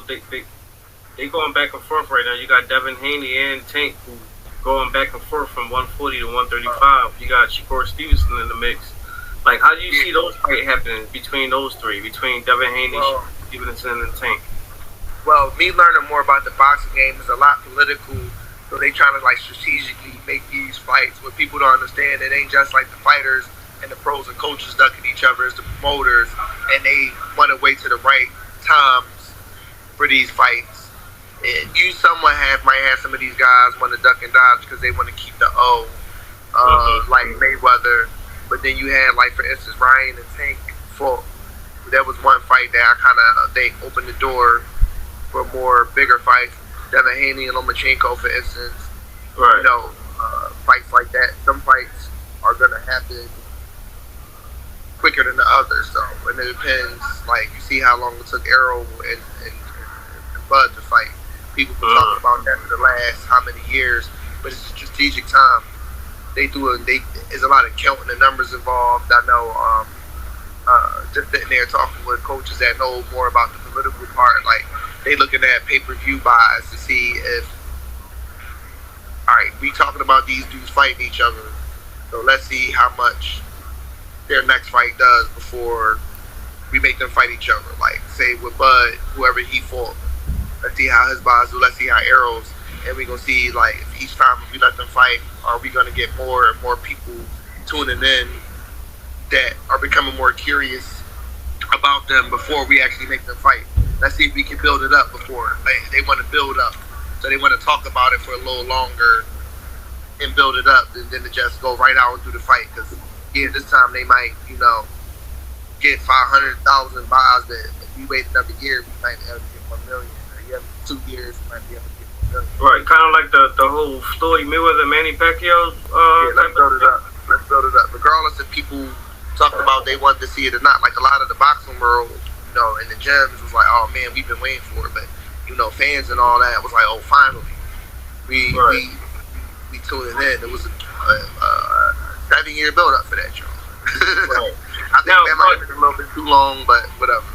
they going back and forth right now. You got Devin Haney and Tank who going back and forth from 140 to 135. You got Shakur Stevenson in the mix. Like, how do you see those fights happening between those three, between Devin Haney, Stevenson, and Tank? Well, me learning more about the boxing game is a lot political, so they trying to like strategically make these fights where people don't understand it ain't just like the fighters and the pros and coaches ducking each other, it's the promoters, and they want to wait to the right times for these fights. And you might have some of these guys want to duck and dodge because they want to keep the O, like Mayweather. But then you had, like, for instance, Ryan and Tank fought. There was one fight that they opened the door for more bigger fights. Devin Haney and Lomachenko, for instance. Right. You know, fights like that. Some fights are going to happen quicker than the others, though. And it depends. Like, you see how long it took Arrow and Bud to fight. People can talk about that for the last how many years, but it's a strategic time. There's a lot of counting the numbers involved. I know, just sitting there talking with coaches that know more about the political part, like they looking at pay-per-view buys to see if, all right, we talking about these dudes fighting each other, so let's see how much their next fight does before we make them fight each other. Like, say with Bud, whoever he fought, let's see how his buys do, let's see how Arrows, and we gonna see, like, if each time we let them fight, are we gonna get more and more people tuning in that are becoming more curious about them before we actually make them fight. Let's see if we can build it up before. They want to build up, so they want to talk about it for a little longer and build it up, and then to just go right out and do the fight. Because this time they might, get 500,000 buys. That if we wait another year, we might be able to get 1 million. Or you have 2 years, we might be able to get 1 million. Right, kind of like the whole Floyd Mayweather Manny Pacquiao. Let's build it up. Let's build it up. Regardless if people talked about they wanted to see it or not. Like a lot of the boxing world, in the gyms was like, oh man, we've been waiting for it. But fans and all that was like, oh, finally, we tuning in. It was a 7-year build up for that show. Right. I think that might have been a little bit too long, but whatever.